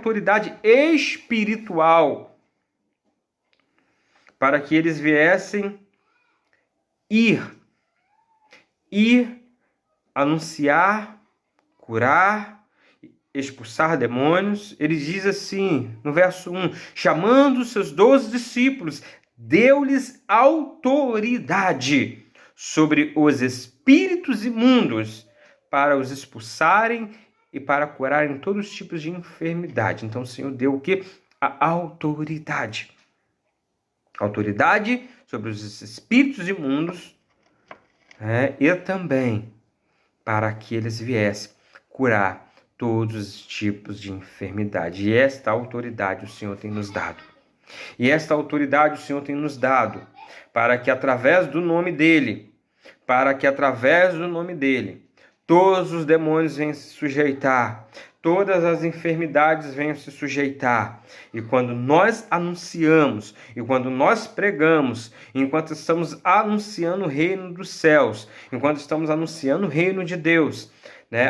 autoridade espiritual para que eles viessem ir anunciar, curar, expulsar demônios. Ele diz assim, no verso 1, chamando os seus 12 discípulos, deu-lhes autoridade sobre os espíritos imundos para os expulsarem e para curarem todos os tipos de enfermidade. Então o Senhor deu o quê? A autoridade. Autoridade sobre os espíritos imundos, e também para que eles viessem curar todos os tipos de enfermidade. E esta autoridade o Senhor tem nos dado. E esta autoridade o Senhor tem nos dado para que através do nome dEle, todos os demônios venham se sujeitar, todas as enfermidades venham se sujeitar. E quando nós anunciamos, e quando nós pregamos, enquanto estamos anunciando o reino dos céus, enquanto estamos anunciando o reino de Deus,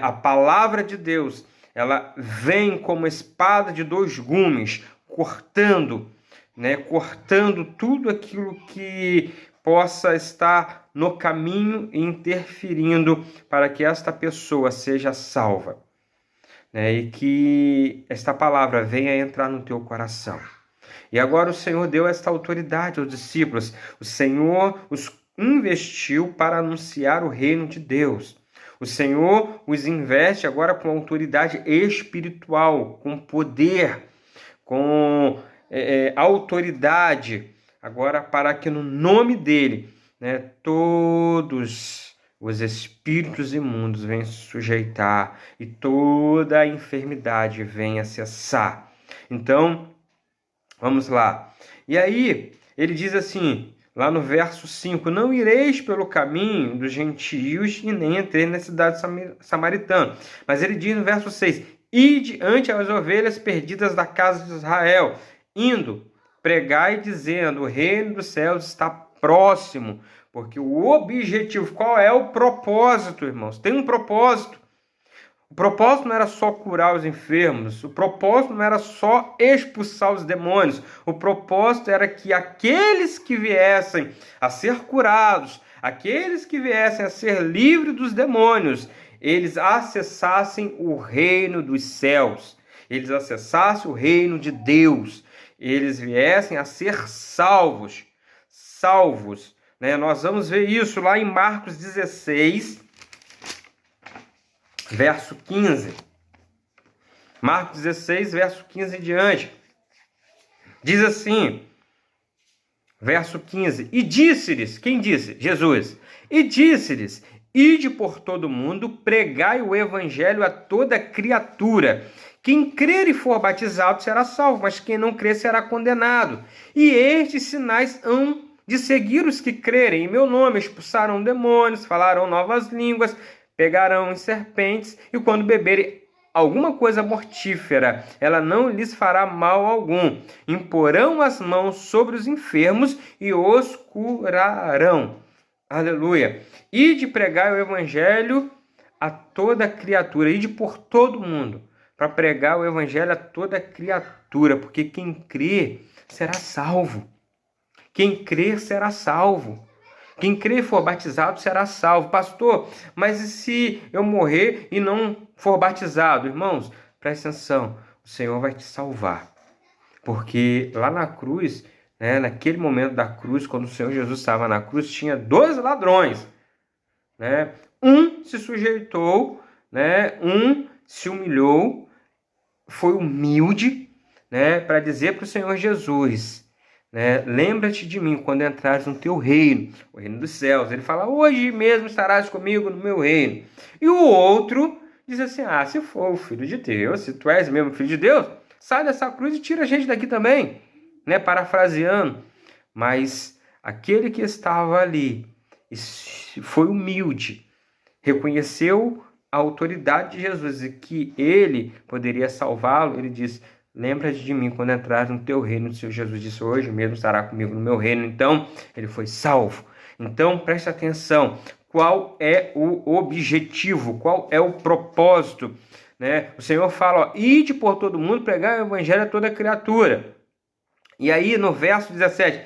a palavra de Deus, ela vem como espada de 2 gumes, cortando tudo aquilo que possa estar no caminho e interferindo para que esta pessoa seja salva. E que esta palavra venha entrar no teu coração. E agora o Senhor deu esta autoridade aos discípulos. O Senhor os investiu para anunciar o reino de Deus. O Senhor os investe agora com autoridade espiritual, com poder, com autoridade, agora para que no nome dEle, todos os espíritos imundos venham se sujeitar e toda a enfermidade venha cessar. Então, vamos lá. E aí, ele diz assim, lá no verso 5, não ireis pelo caminho dos gentios e nem entreis na cidade samaritana. Mas ele diz no verso 6, ide ante as ovelhas perdidas da casa de Israel, indo, pregai dizendo, o reino dos céus está próximo. Porque o objetivo, qual é o propósito, irmãos? Tem um propósito. O propósito não era só curar os enfermos. O propósito não era só expulsar os demônios. O propósito era que aqueles que viessem a ser curados, aqueles que viessem a ser livres dos demônios, eles acessassem o reino dos céus. Eles acessassem o reino de Deus. Eles viessem a ser salvos. Nós vamos ver isso lá em Marcos 16, verso 15. Marcos 16, verso 15 em diante. Diz assim, verso 15. E disse-lhes, quem disse? Jesus. E disse-lhes, ide por todo mundo, pregai o evangelho a toda criatura. Quem crer e for batizado será salvo, mas quem não crer será condenado. E estes sinais hão de seguir os que crerem. Em meu nome expulsarão demônios, falarão novas línguas, pegarão em serpentes, e quando beberem alguma coisa mortífera, ela não lhes fará mal algum. Imporão as mãos sobre os enfermos e os curarão. Aleluia. Ide pregar o evangelho a toda criatura. Ide por todo mundo para pregar o evangelho a toda criatura, porque quem crê será salvo. Quem crer será salvo. Quem crer e for batizado será salvo. Pastor, mas e se eu morrer e não for batizado? Irmãos, presta atenção. O Senhor vai te salvar. Porque lá na cruz, naquele momento da cruz, quando o Senhor Jesus estava na cruz, tinha 2 ladrões. Um se sujeitou, um se humilhou, foi humilde, para dizer para o Senhor Jesus, lembra-te de mim quando entrares no teu reino, o reino dos céus. Ele fala, hoje mesmo estarás comigo no meu reino. E o outro diz assim, se for o filho de Deus, se tu és mesmo filho de Deus, sai dessa cruz e tira a gente daqui também, parafraseando. Mas aquele que estava ali foi humilde, reconheceu a autoridade de Jesus e que ele poderia salvá-lo. Ele disse, lembra-te de mim quando entrar no teu reino. O Senhor Jesus disse, hoje mesmo estará comigo no meu reino. Então, ele foi salvo. Então, preste atenção. Qual é o objetivo? Qual é o propósito né? O Senhor fala, ó, ide por todo mundo, pregar o evangelho a toda criatura. E aí no verso 17,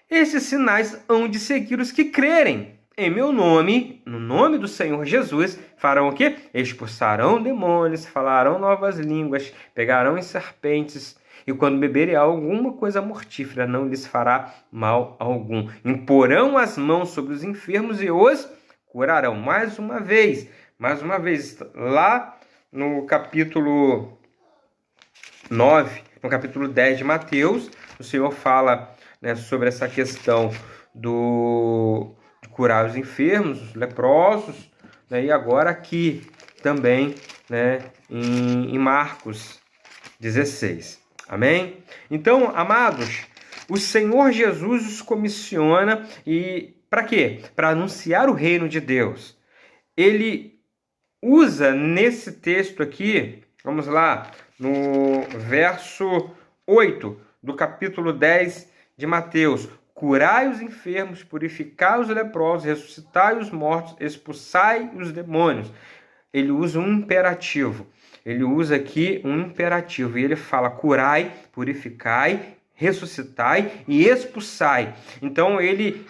esses sinais hão de seguir os que crerem. Em meu nome, no nome do Senhor Jesus, farão o quê? Expulsarão demônios, falarão novas línguas, pegarão em serpentes, e quando beberem alguma coisa mortífera, não lhes fará mal algum. Imporão as mãos sobre os enfermos e os curarão. Mais uma vez, lá no capítulo 9, no capítulo 10 de Mateus, o Senhor fala, né, sobre essa questão de curar os enfermos, os leprosos, né, e agora aqui também, né, em Marcos 16. Amém? Então, amados, o Senhor Jesus os comissiona e para quê? Para anunciar o reino de Deus. Ele usa nesse texto aqui, vamos lá, no verso 8 do capítulo 10 de Mateus, curai os enfermos, purificai os leprosos, ressuscitai os mortos, expulsai os demônios. Ele usa um imperativo. Ele usa aqui um imperativo e ele fala curai, purificai, ressuscitai e expulsai. Então ele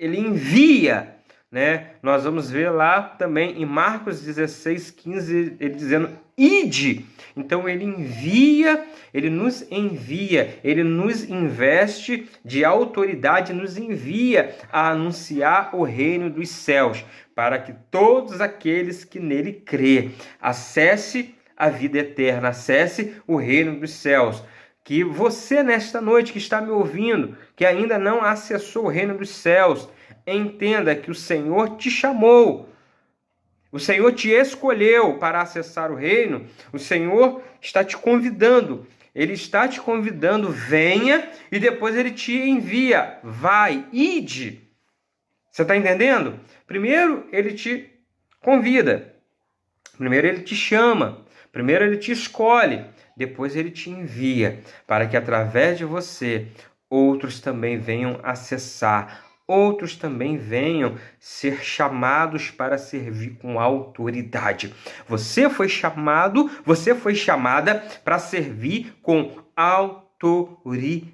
envia, né? Nós vamos ver lá também em Marcos 16, 15, ele dizendo ide. Então ele envia, ele nos envia, ele nos investe de autoridade, nos envia a anunciar o reino dos céus, para que todos aqueles que nele crê acesse a vida eterna, acesse o reino dos céus. Que você nesta noite que está me ouvindo, que ainda não acessou o reino dos céus, entenda que o Senhor te chamou, o Senhor te escolheu para acessar o reino, o Senhor está te convidando, Ele está te convidando, venha, e depois Ele te envia, vai, ide. Você está entendendo? Primeiro Ele te convida, primeiro Ele te chama, primeiro Ele te escolhe, depois Ele te envia, para que através de você outros também venham acessar, outros também venham ser chamados para servir com autoridade. Você foi chamado, você foi chamada para servir com autoridade.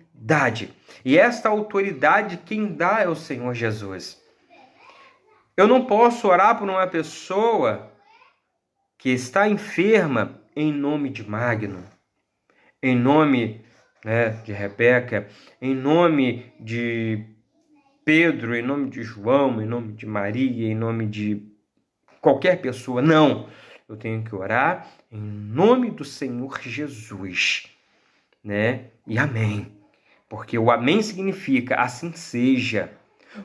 E esta autoridade quem dá é o Senhor Jesus. Eu não posso orar por uma pessoa que está enferma em nome de Magno, em nome, né, de Rebeca, em nome de Pedro, em nome de João, em nome de Maria, em nome de qualquer pessoa. Não, eu tenho que orar em nome do Senhor Jesus, né? E amém. Porque o amém significa assim seja.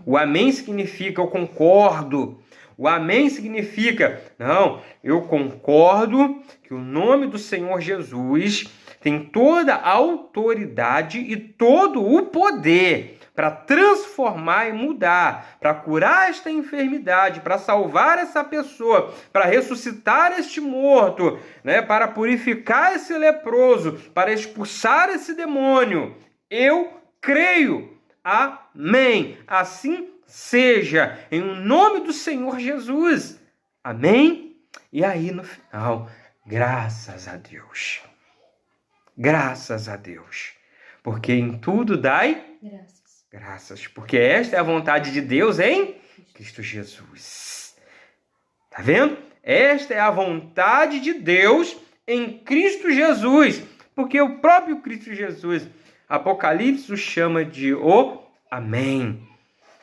O amém significa eu concordo. O amém significa, não, eu concordo que o nome do Senhor Jesus tem toda a autoridade e todo o poder para transformar e mudar, para curar esta enfermidade, para salvar essa pessoa, para ressuscitar este morto, né, para purificar esse leproso, para expulsar esse demônio. Eu creio. Amém. Assim seja, em nome do Senhor Jesus. Amém? E aí no final, graças a Deus. Graças a Deus. Porque em tudo dai graças. Porque esta é a vontade de Deus em Cristo Jesus. Tá vendo? Esta é a vontade de Deus em Cristo Jesus. Porque o próprio Cristo Jesus, Apocalipse o chama de o Amém.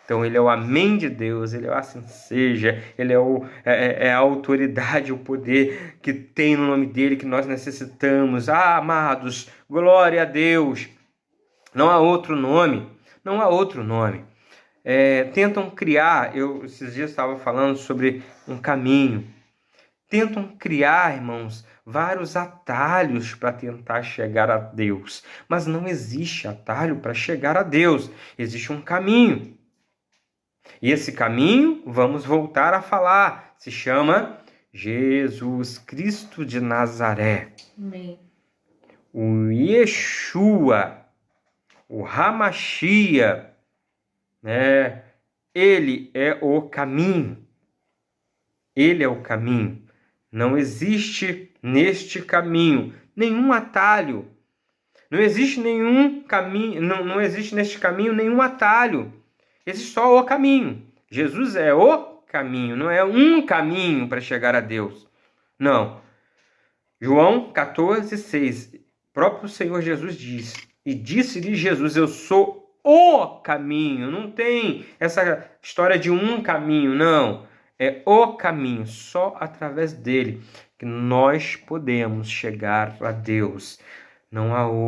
Então ele é o amém de Deus, ele é o assim seja, ele é a autoridade, o poder que tem no nome dele, que nós necessitamos. Amados, glória a Deus. Não há outro nome, não há outro nome. Tentam criar, eu esses dias estava falando sobre um caminho. Tentam criar, irmãos, vários atalhos para tentar chegar a Deus. Mas não existe atalho para chegar a Deus. Existe um caminho. E esse caminho, vamos voltar a falar, se chama Jesus Cristo de Nazaré. Amém. O Yeshua, o Hamashia, né? Ele é o caminho. Ele é o caminho. Não existe neste caminho, nenhum atalho. Não existe nenhum caminho, não existe neste caminho nenhum atalho. Existe só o caminho. Jesus é o caminho, não é um caminho para chegar a Deus. Não. João 14:6. O próprio Senhor Jesus diz. E disse-lhe Jesus: eu sou o caminho. Não tem essa história de um caminho, não. É o caminho. Só através dele que nós podemos chegar a Deus. Não há outro.